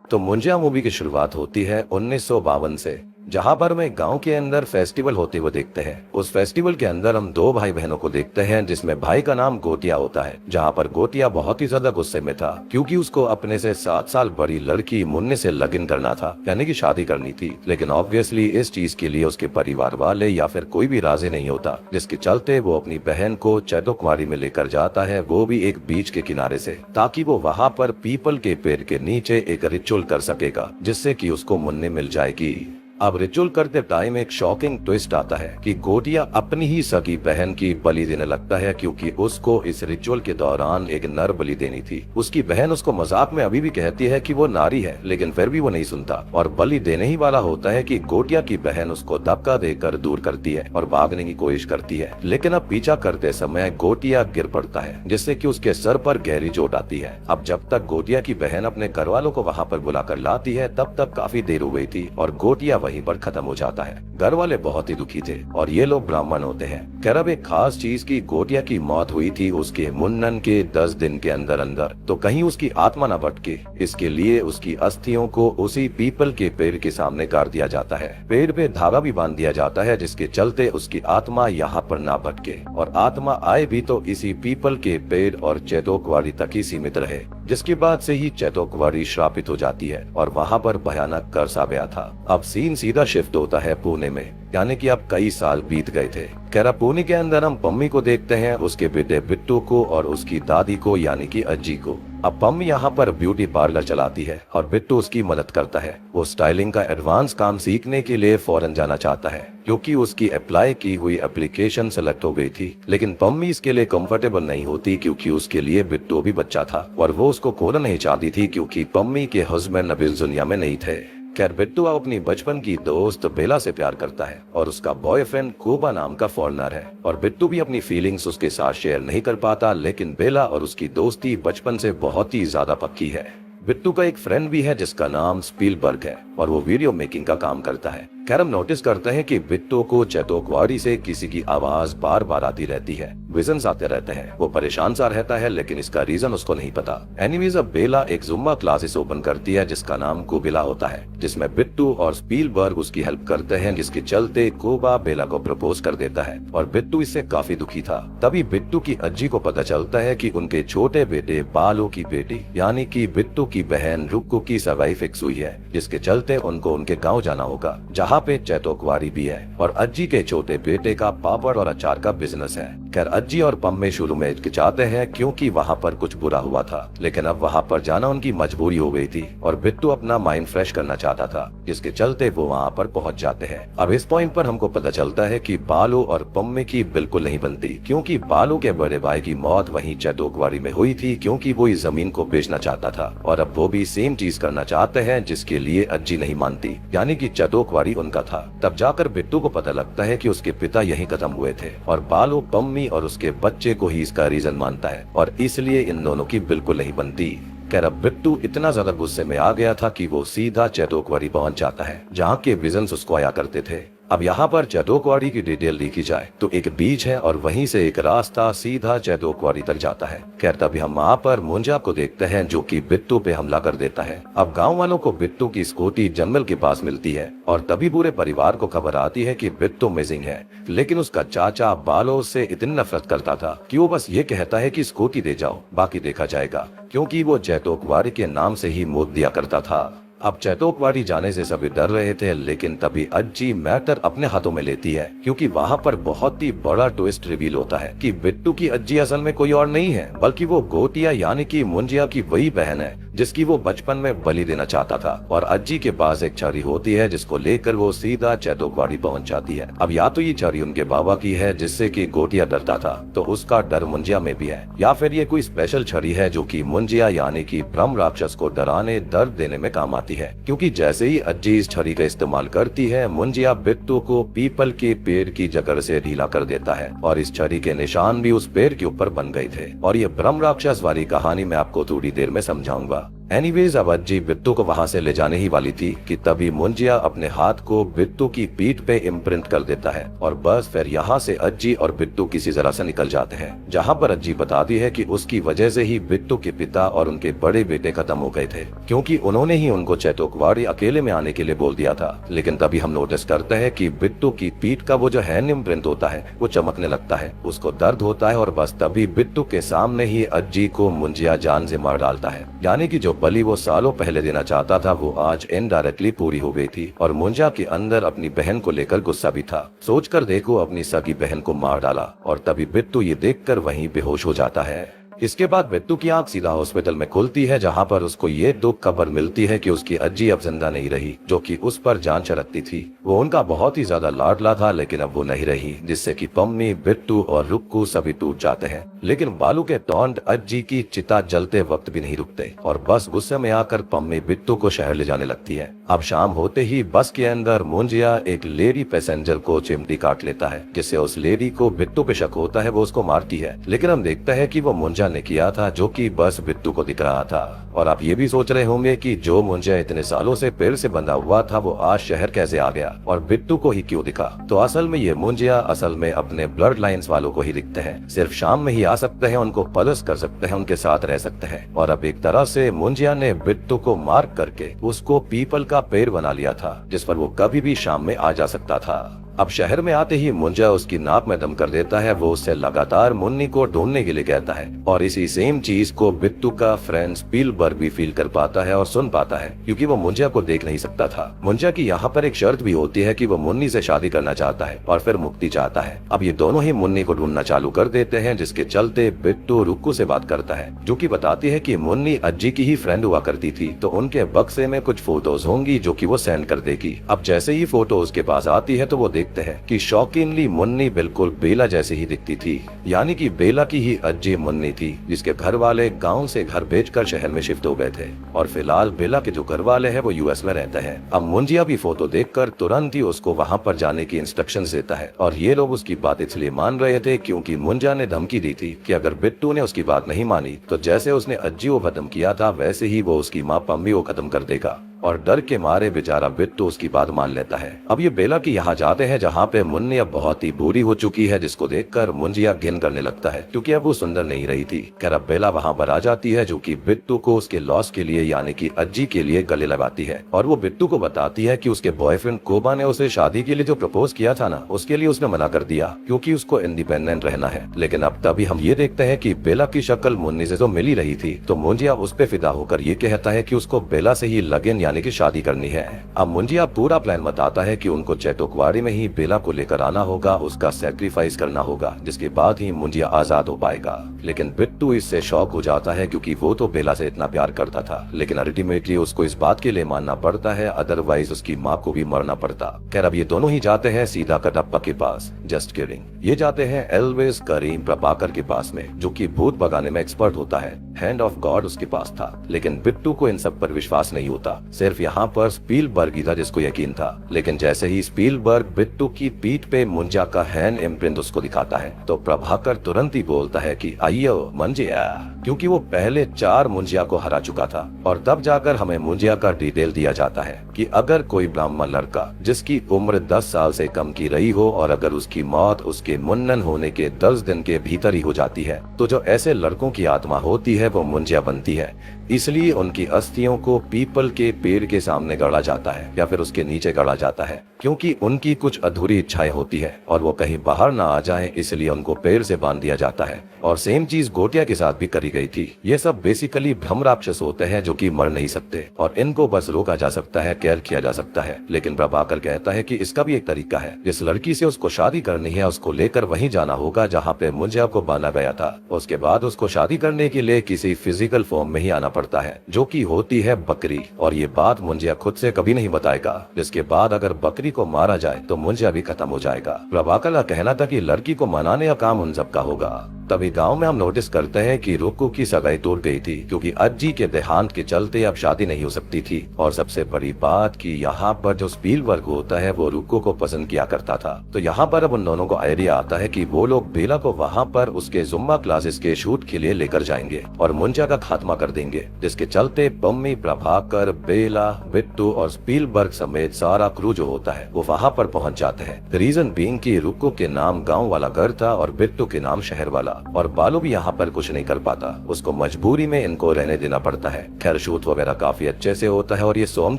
तो मुंजिया मूवी की शुरुआत होती है 1952 से, जहां पर हमें गांव के अंदर फेस्टिवल होते हुए देखते हैं। उस फेस्टिवल के अंदर हम दो भाई बहनों को देखते हैं, जिसमें भाई का नाम गोटिया होता है। जहां पर गोटिया बहुत ही ज्यादा गुस्से में था, क्योंकि उसको अपने से 7 साल बड़ी लड़की मुन्ने से लगन करना था, यानी कि शादी करनी थी। लेकिन ऑब्वियसली इस चीज के लिए उसके परिवार वाले या फिर कोई भी राजी नहीं होता, जिसके चलते वो अपनी बहन को चैतो कुमारी में लेकर जाता है, वो भी एक बीच के किनारे से, ताकि वो वहाँ पर पीपल के पेड़ के नीचे एक रिचुअल कर सकेगा, जिससे कि उसको मुन्ने मिल जाएगी। अब रिचुअल करते टाइम एक शॉकिंग ट्विस्ट आता है कि गोटिया अपनी ही सगी बहन की बलि देने लगता है, क्योंकि उसको इस रिचुअल के दौरान एक नर बलि देनी थी। उसकी बहन उसको मजाक में अभी भी कहती है कि वो नारी है, लेकिन फिर भी वो नहीं सुनता और बलि देने ही वाला होता है कि गोटिया की बहन उसको धक्का देकर दूर करती है और भागने की कोशिश करती है। लेकिन अब पीछा करते समय गोटिया गिर पड़ता है, जिससे कि उसके सर पर गहरी चोट आती है। अब जब तक गोटिया की बहन अपने घर वालों को वहाँ पर बुलाकर लाती है, तब तक काफी देर हो गई थी और गोटिया वहीं पर खत्म हो जाता है। घर वाले बहुत ही दुखी थे और ये लोग ब्राह्मण होते हैं। खैर, अब एक खास चीज की गोटिया की मौत हुई थी उसके मुन्नन के 10 दिन के अंदर अंदर, तो कहीं उसकी आत्मा न भटके, इसके लिए उसकी अस्थियों को उसी पीपल के पेड़ के सामने गाड़ दिया जाता है। पेड़ पे धागा भी बांध दिया जाता है, जिसके चलते उसकी आत्मा यहाँ पर ना भटके, और आत्मा आए भी तो इसी पीपल के पेड़ और चैतो कुंवारी तक ही सीमित रहे। जिसके बाद से ही चैतो कुंवारी श्रापित हो जाती है और वहाँ पर भयानक कर्ज आ गया था। अब सीन सीधा शिफ्ट होता है पुणे में, यानी कि अब कई साल बीत गए थे। खैर, पुणे के अंदर हम पम्मी को देखते हैं, उसके बेटे बिट्टू को और उसकी दादी को, यानी कि अज्जी को। अब पम्मी यहाँ पर ब्यूटी पार्लर चलाती है और बिट्टू उसकी मदद करता है। वो स्टाइलिंग का एडवांस काम सीखने के लिए फॉरेन जाना चाहता है, क्योंकि उसकी अप्लाई की हुई एप्लीकेशन सेलेक्ट हो गई थी। लेकिन पम्मी इसके लिए कंफर्टेबल नहीं होती, क्योंकि उसके लिए बिट्टू भी बच्चा था और वो उसको खोना नहीं चाहती थी, क्योंकि पम्मी के हस्बैंड अभी इस दुनिया में नहीं थे। खैर, बिट्टू अपनी बचपन की दोस्त बेला से प्यार करता है और उसका बॉयफ्रेंड कोबा नाम का फॉरेनर है, और बिट्टू भी अपनी फीलिंग्स उसके साथ शेयर नहीं कर पाता। लेकिन बेला और उसकी दोस्ती बचपन से बहुत ही ज्यादा पक्की है। बिट्टू का एक फ्रेंड भी है जिसका नाम स्पीलबर्ग है और वो वीडियो मेकिंग का काम करता है। खैर, हम नोटिस करते हैं कि बिट्टू को चैतो कुंवारी से किसी की आवाज बार बार आती रहती है, विजन्स आते रहते हैं। वो परेशान सा रहता है, लेकिन इसका रीजन उसको नहीं पता। एनीवेज, अब बेला एक जुम्मा क्लासेस ओपन करती है जिसका नाम कुबिला होता है, जिसमें बिट्टू और स्पीलबर्ग उसकी हेल्प करते हैं, जिसके चलते कोबा बेला को प्रपोज कर देता है और बिट्टू इससे काफी दुखी था। तभी बिट्टू की अज्जी को पता चलता है कि उनके छोटे बेटे बालू की बेटी, यानी कि बिट्टू की बहन रुक्कू की सगाई फिक्स हुई है, जिसके चलते उनको उनके गाँव जाना होगा, जहाँ पे चैतो कुंवारी भी है। और अज्जी के छोटे बेटे का पापड़ और अचार का बिजनेस है। खैर, अज्जी और पम्मे शुरू में हिचकिचाते हैं, क्योंकि वहाँ पर कुछ बुरा हुआ था, लेकिन अब वहाँ पर जाना उनकी मजबूरी हो गई थी और बिट्टू अपना माइंड फ्रेश करना चाहता था, जिसके चलते वो वहाँ पर पहुँच जाते हैं। अब इस पॉइंट पर हमको पता चलता है कि बालू और पम्मे की बिल्कुल नहीं बनती, क्योंकि बालू के बड़े भाई की मौत वहीं चैतो कुंवारी में हुई थी, क्योंकि वो इस जमीन को बेचना चाहता था, और अब वो भी सेम चीज करना चाहते हैं, जिसके लिए अज्जी नहीं मानती, यानी कि चैतो कुंवारी उनका था। तब जाकर बिट्टू को पता लगता है कि उसके पिता यहीं खत्म हुए थे, और बालू पम्मी और उसके बच्चे को ही इसका रीजन मानता है, और इसलिए इन दोनों की बिल्कुल नहीं बनती। खैर, अब बिट्टू इतना ज्यादा गुस्से में आ गया था कि वो सीधा चैतो कुंवारी पहुंच जाता है, जहाँ के विजन्स उसको आया करते थे। अब यहाँ पर चैतो कुंवारी की डिटेल लिखी जाए तो एक बीच है और वहीं से एक रास्ता सीधा चैतो कुंवारी तक जाता है। खैर, तभी हम वहाँ पर मुंजा को देखते हैं, जो कि बिट्टू पे हमला कर देता है। अब गांव वालों को बिट्टू की स्कूटी जंगल के पास मिलती है और तभी पूरे परिवार को खबर आती है कि बिट्टू मिसिंग है। लेकिन उसका चाचा बालो से इतनी नफरत करता था कि वो बस ये कहता है कि स्कूटी दे जाओ, बाकी देखा जाएगा, क्योंकि वो चैतो कुंवारी के नाम से ही मौत दिया करता था। अब चैतो कुंवारी जाने से सभी डर रहे थे, लेकिन तभी अज्जी मैटर अपने हाथों में लेती है, क्योंकि वहाँ पर बहुत ही बड़ा ट्विस्ट रिवील होता है कि बिट्टू की अज्जी असल में कोई और नहीं है, बल्कि वो गोटिया यानी कि मुंजिया की वही बहन है जिसकी वो बचपन में बलि देना चाहता था। और अज्जी के पास एक छड़ी होती है, जिसको लेकर वो सीधा चैतो कुंवारी पहुंच जाती है। अब या तो ये छड़ी उनके बाबा की है, जिससे कि गोटिया डरता था, तो उसका डर मुंजिया में भी है, या फिर ये कोई स्पेशल छड़ी है जो कि मुंजिया यानी कि ब्रह्म राक्षस को डराने दर्द देने में काम आती है। क्योंकि जैसे ही अज्जी इस छड़ी का इस्तेमाल करती है, मुंजिया बिट्टू को पीपल के पेड़ की जकड़ से ढीला कर देता है, और इस छड़ी के निशान भी उस पेड़ के ऊपर बन गए थे। और ये ब्रह्म राक्षस वाली कहानी मैं आपको थोड़ी देर में समझाऊंगा। एनीवेज अब अज्जी बिट्टू को वहां से ले जाने ही वाली थी कि तभी मुंजिया अपने हाथ को बिट्टू की पीठ पे इम्प्रिंट कर देता है और बस फिर यहाँ से अज्जी और बिट्टू किसी तरह से निकल जाते हैं। जहाँ पर अज्जी बताती है कि उसकी वजह से ही बिट्टू के पिता और उनके बड़े बेटे खत्म हो गए थे, क्योंकि उन्होंने ही उनको चैतोकवाड़ी अकेले में आने के लिए बोल दिया था। लेकिन तभी हम नोटिस करते हैं कि बिट्टू की पीठ का वो जो हैंड इम्प्रिंट होता है वो चमकने लगता है, उसको दर्द होता है और बस तभी बिट्टू के सामने ही अज्जी को मुंजिया जान से मार डालता है। यानी कि जो बलि वो सालों पहले देना चाहता था वो आज इनडायरेक्टली पूरी हो गई थी और मुंजिया के अंदर अपनी बहन को लेकर गुस्सा भी था। सोचकर देखो, अपनी सगी बहन को मार डाला और तभी बिट्टू ये देखकर वहीं बेहोश हो जाता है। इसके बाद बिट्टू की आंख सीधा हॉस्पिटल में खुलती है, जहां पर उसको ये दुख खबर मिलती है कि उसकी अज्जी अब जिंदा नहीं रही, जो कि उस पर जान छिड़कती थी। वो उनका बहुत ही ज्यादा लाडला था, लेकिन अब वो नहीं रही, जिससे कि पम्मी, बिट्टू और रुक्कू सभी टूट जाते हैं। लेकिन बालू के टोंड अज्जी की चिता जलते वक्त भी नहीं रुकते और बस गुस्से में आकर पम्मी बिट्टू को शहर ले जाने लगती है। अब शाम होते ही बस के अंदर मुंजिया एक लेडी पैसेंजर को चिमटी काट लेता है, जिससे उस लेडी को बिट्टू पे शक होता है, वो उसको मारती है। लेकिन हम देखते हैं कि वो मुंजिया ने किया था, जो कि बस बिट्टू को दिख रहा था। और आप ये भी सोच रहे होंगे कि जो मुंजिया इतने सालों से पेड़ से बंधा हुआ था वो आज शहर कैसे आ गया और बिट्टू को ही क्यों दिखा। तो असल में ये मुंजिया असल में अपने ब्लड लाइन्स वालों को ही दिखते हैं, सिर्फ शाम में ही आ सकते हैं, उनको पलस कर सकते हैं, उनके साथ रह सकते हैं। और अब एक तरह से मुंजिया ने बिट्टू को मार करके उसको पीपल का पेड़ बना लिया था, जिस पर वो कभी भी शाम में आ जा सकता था। अब शहर में आते ही मुंजिया उसकी नाक में दम कर देता है। वो उससे लगातार मुन्नी को ढूंढने के लिए कहता है और इसी सेम चीज को बिट्टू का फ्रेंड स्पीलबर्ग भी फील कर पाता है और सुन पाता है, क्योंकि वो मुंजिया को देख नहीं सकता था। मुंजिया की यहाँ पर एक शर्त भी होती है कि वो मुन्नी से शादी करना चाहता है और फिर मुक्ति चाहता है। अब ये दोनों ही मुन्नी को ढूंढना चालू कर देते हैं, जिसके चलते बिट्टू रुक्कू से बात करता है, जो कि बताती है कि मुन्नी अज्जी की ही फ्रेंड हुआ करती थी, तो उनके बक्से में कुछ फोटोज होंगी जो कि वो सेंड कर देगी। अब जैसे ही फोटो उसके पास आती है तो वो देखते हैं कि शॉकिंगली मुन्नी बिल्कुल बेला जैसे ही दिखती थी, यानी कि बेला की ही अज्जी मुन्नी थी, जिसके घर वाले गांव से घर बेचकर शहर में शिफ्ट हो गए थे और फिलहाल बेला के जो घर वाले हैं वो यूएस में रहते हैं। अब मुंजिया भी फोटो देखकर तुरंत ही उसको वहां पर जाने की इंस्ट्रक्शंस देता है और ये लोग उसकी बात इसलिए मान रहे थे क्योंकि मुंजिया ने धमकी दी थी कि अगर बिट्टू ने उसकी बात नहीं मानी तो जैसे उसने अज्जी को खत्म किया था वैसे ही वो उसकी माँ पम्मी को खत्म कर देगा। और डर के मारे बेचारा बिट्टू उसकी बात मान लेता है। अब ये बेला की यहाँ जाते हैं, जहाँ पे मुन्नी अब बहुत ही बुरी हो चुकी है, जिसको देखकर मुंजिया घिन करने लगता है, क्योंकि अब वो सुंदर नहीं रही थी। खैर अब बेला वहाँ पर आ जाती है, जो कि बिट्टू को उसके लॉस के लिए यानी कि अज्जी के लिए गले लगाती है और वो बिट्टू को बताती है कि उसके बॉयफ्रेंड कोबा ने उसे शादी के लिए जो प्रपोज किया था ना, उसके लिए उसने मना कर दिया क्योंकि उसको इंडिपेंडेंट रहना है। लेकिन अब तभी हम ये देखते हैं कि बेला की शक्ल मुन्नी से तो मिल ही रही थी, तो मुंजिया उस पे फिदा होकर ये कहता है कि उसको बेला से ही लगन यानी कि शादी करनी है। अब मुंजिया पूरा प्लान बताता है कि उनको चैतोकवाड़ी में ही बेला को लेकर आना होगा, उसका सैक्रिफाइस करना होगा, जिसके बाद ही मुंजिया आजाद हो पाएगा। लेकिन बिट्टू इससे शॉक हो जाता है क्योंकि वो तो बेला से इतना प्यार करता था, लेकिन अल्टीमेटली उसको इस बात के लिए मानना पड़ता है, अदरवाइज उसकी माँ को भी मरना पड़ता। खैर अब ये दोनों ही जाते हैं सीधा कटप्पा के पास। जस्ट किडिंग, ये जाते हैं एल्वेज करीम प्रभाकर के पास में, जो कि भूत भगाने में एक्सपर्ट होता है। हैंड ऑफ गॉड उसके पास था, लेकिन बिट्टू को इन सब पर विश्वास नहीं होता, सिर्फ यहाँ पर स्पीलबर्ग ही था जिसको यकीन था। लेकिन जैसे ही स्पीलबर्ग बिट्टू की पीठ पे मुंजिया का हैंड इम्प्रिंट उसको दिखाता है तो प्रभाकर तुरंत ही बोलता है कि आइयो मुंजिया, क्योंकि वो पहले 4 मुंजिया को हरा चुका था। और तब जाकर हमें मुंजिया का डिटेल दिया जाता है कि अगर कोई ब्राह्मण लड़का जिसकी उम्र 10 साल से कम की रही हो और अगर उसकी मौत उसके मुन्नन होने के 10 दिन के भीतर ही हो जाती है, तो जो ऐसे लड़कों की आत्मा होती है वो मुंजिया बनती है। इसलिए उनकी अस्थियों को पीपल के पेड़ के सामने गड़ा जाता है या फिर उसके नीचे गड़ा जाता है, क्योंकि उनकी कुछ अधूरी इच्छाएं होती है और वो कहीं बाहर ना आ जाएं, इसलिए उनको पेड़ से बांध दिया जाता है। और सेम चीज गोटिया के साथ भी करी गई थी। ये सब बेसिकली भ्रम राक्षस होते हैं जो कि मर नहीं सकते और इनको बस रोका जा सकता है, केयर किया जा सकता है। लेकिन प्रभाकर कहता है कि इसका भी एक तरीका है, जिस लड़की से उसको शादी करनी है उसको लेकर वहीं जाना होगा जहाँ पे मुंजिया को बांधा गया था। उसके बाद उसको शादी करने के लिए किसी फिजिकल फॉर्म में ही आना पड़ता है, जो कि होती है बकरी। और ये बात मुंजिया खुद से कभी नहीं बताएगा, जिसके बाद अगर बकरी को मारा जाए तो मुंजिया भी खत्म हो जाएगा। प्रभाकर का कहना था कि लड़की को मनाने का काम उन सब का होगा। तभी गांव में हम नोटिस करते हैं कि रुक्कू की सगाई टूट गई थी क्योंकि अज्जी के देहांत के चलते अब शादी नहीं हो सकती थी। और सबसे बड़ी बात कि यहाँ पर जो स्पीलबर्ग होता है वो रुक्कू को पसंद किया करता था। तो यहाँ पर अब उन दोनों को आइडिया आता है कि वो लोग बेला को वहाँ पर उसके जुम्मा क्लासेस के शूट के लिए लेकर जाएंगे और मुंजा का खात्मा कर देंगे, जिसके चलते पम्मी, प्रभाकर, बेला, बिट्टू और स्पीलबर्ग समेत सारा क्रू जो होता है वो वहाँ पर पहुँच जाते हैं। रीजन बीइंग कि रुक्कू के नाम गाँव वाला घर था और बिट्टू के नाम शहर वाला। और बालू भी यहाँ पर कुछ नहीं कर पाता, उसको मजबूरी में इनको रहने देना पड़ता है। खैर शूट वगैरह काफी अच्छे से होता है और ये सॉन्ग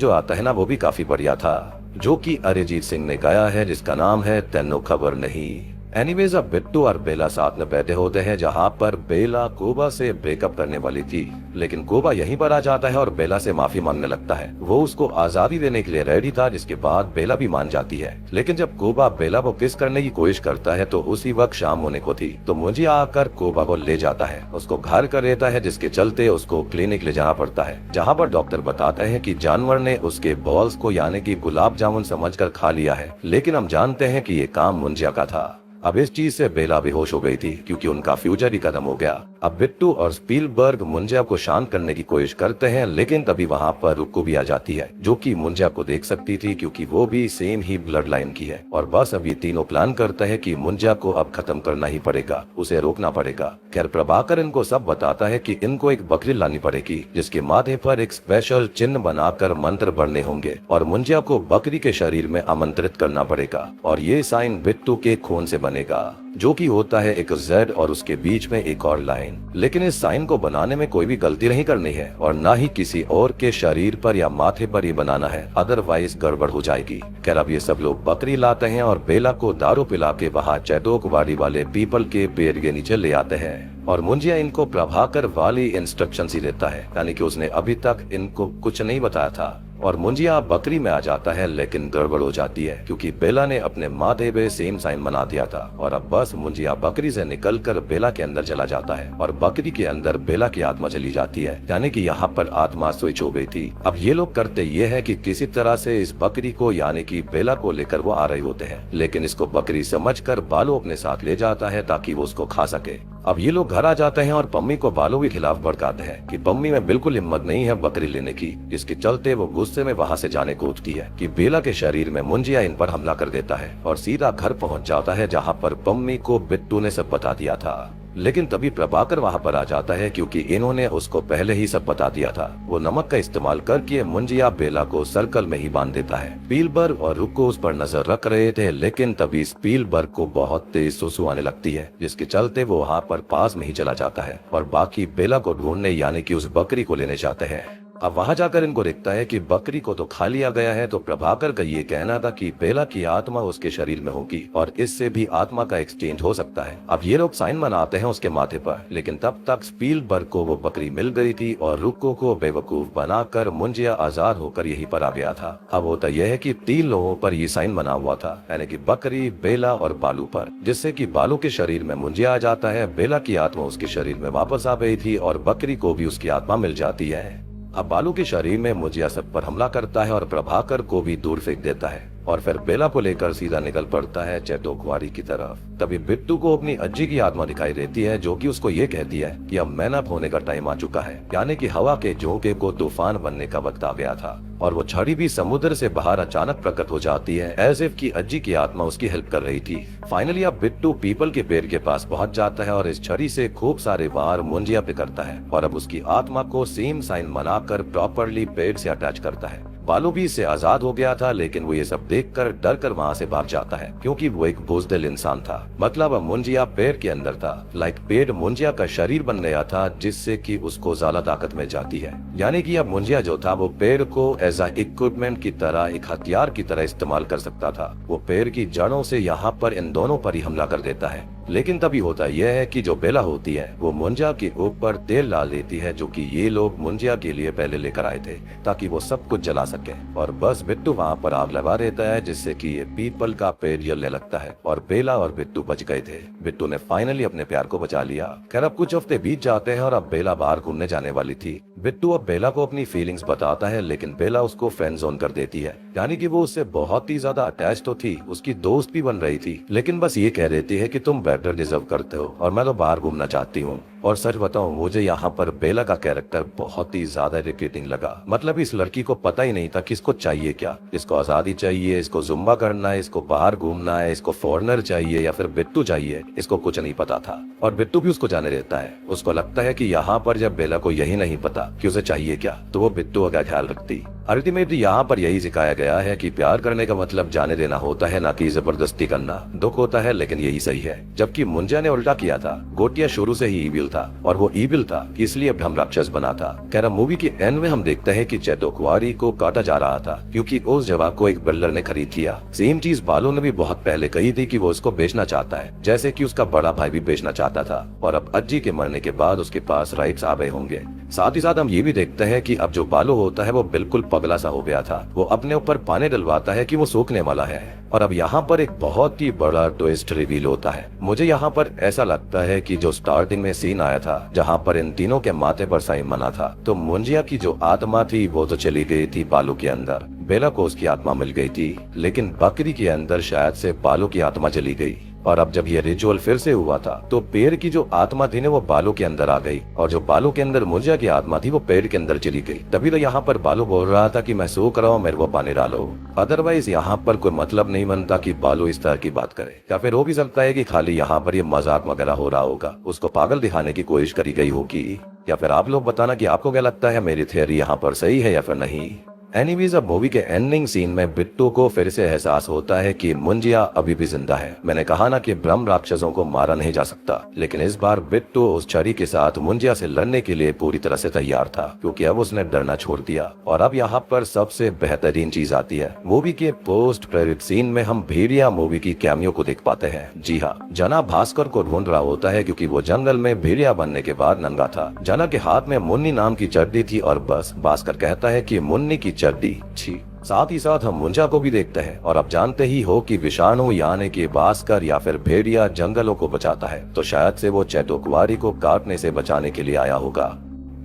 जो आता है ना वो भी काफी बढ़िया था, जो कि अरिजीत सिंह ने गाया है, जिसका नाम है तेनू खबर नहीं। एनीवेज अब बिट्टू और बेला साथ में बैठे होते हैं जहाँ पर बेला कोबा से ब्रेकअप करने वाली थी, लेकिन कोबा यहीं पर आ जाता है और बेला से माफी मांगने लगता है। वो उसको आजादी देने के लिए रेडी था, जिसके बाद बेला भी मान जाती है। लेकिन जब कोबा बेला को किस करने की कोशिश करता है तो उसी वक्त शाम होने को थी, तो मुझे आकर कोबा को ले जाता है, उसको घर कर देता है, जिसके चलते उसको क्लिनिक ले जाना पड़ता है, जहाँ पर डॉक्टर बताते हैं कि जानवर ने उसके बॉल्स को यानी कि गुलाब जामुन समझकर खा लिया है। लेकिन हम जानते हैं कि ये काम मुंजिया का था। अब इस चीज से बेला बेहोश हो गई थी क्योंकि उनका फ्यूचर ही खत्म हो गया। अब बिट्टू और स्पीलबर्ग मुंजिया को शांत करने की कोशिश करते हैं, लेकिन तभी वहाँ पर रुक्कू भी आ जाती है, जो कि मुंजिया को देख सकती थी क्योंकि वो भी सेम ही ब्लड लाइन की है। और बस अब ये तीनों प्लान करते हैं कि मुंजिया को अब खत्म करना ही पड़ेगा, उसे रोकना पड़ेगा। खैर प्रभाकर इनको सब बताता है कि इनको एक बकरी लानी पड़ेगी, जिसके माथे पर एक स्पेशल चिन्ह बनाकर मंत्र पढ़ने होंगे और मुंजिया को बकरी के शरीर में आमंत्रित करना पड़ेगा। और ये साइन बिट्टू के खून से बनेगा, जो कि होता है एक Z और उसके बीच में एक और लाइन। लेकिन इस साइन को बनाने में कोई भी गलती नहीं करनी है और ना ही किसी और के शरीर पर या माथे पर ही बनाना है, अदरवाइज गड़बड़ हो जाएगी। खैर अब ये सब लोग बकरी लाते हैं और बेला को दारू पिला के वहाँ चैटोकवाड़ी वाले पीपल के पेड़ के नीचे ले आते हैं। और मुंजिया इनको प्रभाकर वाली इंस्ट्रक्शन ही देता है, यानी कि उसने अभी तक इनको कुछ नहीं बताया था। और मुंजिया बकरी में आ जाता है, लेकिन गड़बड़ हो जाती है क्योंकि बेला ने अपने माथे पे सेम साइन बना दिया था। और अब बस मुंजिया बकरी से निकलकर बेला के अंदर चला जाता है और बकरी के अंदर बेला की आत्मा चली जाती है, यानी कि यहाँ पर आत्मा स्विच हो गई थी। अब ये लोग करते ये है कि किसी तरह से इस बकरी को यानी कि बेला को लेकर वो आ रहे होते हैं, लेकिन इसको बकरी समझकर बालू अपने साथ ले जाता है ताकि वो उसको खा सके। अब ये लोग घर आ जाते हैं और पम्मी को बालू के खिलाफ भड़काते हैं कि पम्मी में बिल्कुल हिम्मत नहीं है बकरी लेने की, जिसके चलते वो गुस्से में वहाँ से जाने को उठती है कि बेला के शरीर में मुंजिया इन पर हमला कर देता है और सीधा घर पहुँच जाता है जहाँ पर पम्मी को बिट्टू ने सब बता दिया था। लेकिन तभी प्रभाकर वहाँ पर आ जाता है क्योंकि इन्होंने उसको पहले ही सब बता दिया था। वो नमक का इस्तेमाल करके मुंजिया बेला को सर्कल में ही बांध देता है। स्पीलबर्ग और रुक्कू उस पर नजर रख रहे थे, लेकिन तभी स्पीलबर्ग को बहुत तेज सुसु आने लगती है, जिसके चलते वो वहाँ पर पास में ही चला जाता है और बाकी बेला को ढूंढने यानी कि उस बकरी को लेने जाते हैं। अब वहां जाकर इनको दिखता है कि बकरी को तो खा लिया गया है, तो प्रभाकर का ये कहना था कि बेला की आत्मा उसके शरीर में होगी और इससे भी आत्मा का एक्सचेंज हो सकता है। अब ये लोग साइन बनाते हैं उसके माथे पर, लेकिन तब तक स्पीलबर्ग को वो बकरी मिल गई थी और रुक्को को बेवकूफ बनाकर मुंजिया आजाद होकर यहीं पर आ गया था। अब होता यह है कि 3 लोगों पर ये साइन बना हुआ था, यानी कि बकरी, बेला और बालू पर, जिससे कि बालू के शरीर में मुंजिया आ जाता है, बेला की आत्मा उसके शरीर में वापस आ गई थी और बकरी को भी उसकी आत्मा मिल जाती है। अब बालू के शरीर में मुंजिया सब पर हमला करता है और प्रभाकर को भी दूर फेंक देता है और फिर बेला को लेकर सीधा निकल पड़ता है चैटोकवाड़ी की तरफ। तभी बिट्टू को अपनी अज्जी की आत्मा दिखाई देती है, जो कि उसको ये कहती है कि अब मैनअप होने का टाइम आ चुका है, यानी कि हवा के झोंके को तूफान बनने का वक्त आ गया था। और वो छड़ी भी समुद्र से बाहर अचानक प्रकट हो जाती है, एज इफ की अज्जी की आत्मा उसकी हेल्प कर रही थी। फाइनली अब बिट्टू पीपल के पेड़ के पास पहुंच जाता है और इस छड़ी से खूब सारे वार मुंजिया पे करता है और अब उसकी आत्मा को सेम साइन बनाकर प्रॉपरली पेड़ से अटैच करता है। बालू भी इससे आजाद हो गया था, लेकिन वो ये सब देखकर डर कर वहाँ से भाग जाता है क्योंकि वो एक बुज़दिल इंसान था। मतलब अब मुंजिया पेड़ के अंदर था, लाइक पेड़ मुंजिया का शरीर बन गया था, जिससे कि उसको ज्यादा ताकत मिल जाती है। यानी कि अब मुंजिया जो था वो पेड़ को एज अ इक्विपमेंट की तरह, एक हथियार की तरह इस्तेमाल कर सकता था। वो पेड़ की जड़ों से यहाँ पर इन दोनों पर ही हमला कर देता है। लेकिन तभी होता यह है कि जो बेला होती है वो मुंजिया के ऊपर तेल डाल देती है, जो कि ये लोग मुंजिया के लिए पहले लेकर आए थे ताकि वो सब कुछ जला सके। और बस बिट्टू वहाँ पर आग लगा देता है, जिससे कि ये पीपल का पेड़ जलने लगता है और बेला और बिट्टू बच गए थे। बिट्टू ने फाइनली अपने प्यार को बचा लिया। खैर अब कुछ हफ्ते बीत जाते हैं और अब बेला बाहर घूमने जाने वाली थी। बिट्टू अब बेला को अपनी फीलिंग्स बताता है, लेकिन बेला उसको फ्रेंड जोन कर देती है, यानी कि वो उससे बहुत ही ज्यादा अटैच तो थी, उसकी दोस्त भी बन रही थी, लेकिन बस ये कह देती है कि तुम बेटर डिजर्व करते हो और मैं तो बाहर घूमना चाहती हूँ। और सच बताऊं, मुझे यहाँ पर बेला का कैरेक्टर बहुत ही ज्यादा इरिटेटिंग लगा। मतलब इस लड़की को पता ही नहीं था कि इसको चाहिए क्या। इसको आजादी चाहिए, इसको जुम्बा करना है, इसको बाहर घूमना है, इसको फॉरेनर चाहिए या फिर बिट्टू चाहिए, इसको कुछ नहीं पता था। और बिट्टू भी उसको जाने देता है। उसको लगता है कि यहाँ पर जब बेला को यही नहीं पता कि उसे चाहिए क्या, तो वो बिट्टू का ख्याल रखती। अल्टीमेटली यहाँ पर यही सिखाया गया है कि प्यार करने का मतलब जाने देना होता है, ना कि जबरदस्ती करना। दुख होता है लेकिन यही सही है। जबकि मुंजा ने उल्टा किया था। गोटिया शुरू से ही ईविल था और वो ईविल था इसलिए अब हम राक्षस बना था। खैर मूवी के एंड में हम देखते हैं कि चैतो कुंवारी को काटा जा रहा था क्योंकि उस जगह को एक बिल्डर ने खरीद लिया। सेम चीज बालो ने भी बहुत पहले कही थी कि वो उसको बेचना चाहता है, जैसे कि उसका बड़ा भाई भी बेचना चाहता था। और अब अज्जी के मरने के बाद उसके पास राइट्स आ गए होंगे। साथ ही साथ हम ये भी देखते हैं कि अब जो बालो होता है वो बिल्कुल पगला सा हो गया था। वो अपने ऊपर पानी डलवाता है कि वो सूखने वाला है। और अब यहाँ पर एक बहुत ही बड़ा ट्विस्ट रिवील होता है। मुझे यहाँ पर ऐसा लगता है कि जो स्टार्टिंग में सीन आया था जहाँ पर इन तीनों के माथे पर साइन बना था, तो मुंजिया की जो आत्मा थी वो तो चली गई थी बालू के अंदर। बेला को उसकी आत्मा मिल गई थी, लेकिन बकरी के अंदर शायद से बालू की आत्मा चली गई। और अब जब ये रिचुअल फिर से हुआ था तो पेड़ की जो आत्मा थी ना वो बालू के अंदर आ गई, और जो बालू के अंदर मुंजिया की आत्मा थी वो पेड़ के अंदर चली गई। तभी तो यहाँ पर बालू बोल रहा था कि मैं सूख रहा हूँ, मेरे को पानी डालो। अदरवाइज यहाँ पर कोई मतलब नहीं बनता कि बालू इस तरह की बात करे। या फिर हो भी सकता है कि खाली यहाँ पर ये मजाक वगैरह हो रहा होगा, उसको पागल दिखाने की कोशिश करी गई होगी। या फिर आप लोग बताना कि आपको क्या लगता है, मेरी थियरी यहाँ पर सही है या फिर नहीं। एनीवेज अब मूवी के एंडिंग सीन में बिट्टू को फिर से एहसास होता है कि मुंजिया अभी भी जिंदा है। मैंने कहा ना कि ब्रह्म राक्षसों को मारा नहीं जा सकता, लेकिन इस बार बिट्टू उस छड़ी के साथ मुंजिया से लड़ने के लिए पूरी तरह से तैयार था, क्योंकि अब उसने डरना छोड़ दिया। और अब यहाँ पर सबसे बेहतरीन चीज आती है। मूवी के पोस्ट क्रेडिट सीन में हम भेड़िया मूवी की कैमियो को देख पाते हैं। जी हाँ, जना भास्कर को ढूंढ रहा होता है क्योंकि वो जंगल में भेड़िया बनने के बाद नंगा था। जना के हाथ में मुन्नी नाम की चड्डी थी और बस भास्कर कहता है कि मुन्नी की चड्डी छी। साथ ही साथ हम मुंजा को भी देखते हैं और अब जानते ही हो कि विषाणु यानी कि भास्कर या फिर भेड़िया जंगलों को बचाता है, तो शायद से वो चैतो कुंवारी को काटने से बचाने के लिए आया होगा।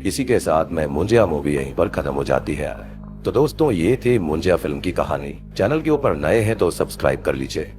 इसी के साथ में मुंजिया मूवी यहीं पर खत्म हो जाती है। तो दोस्तों ये थी मुंजिया फिल्म की कहानी। चैनल के ऊपर नए हैं तो सब्सक्राइब कर लीजिए।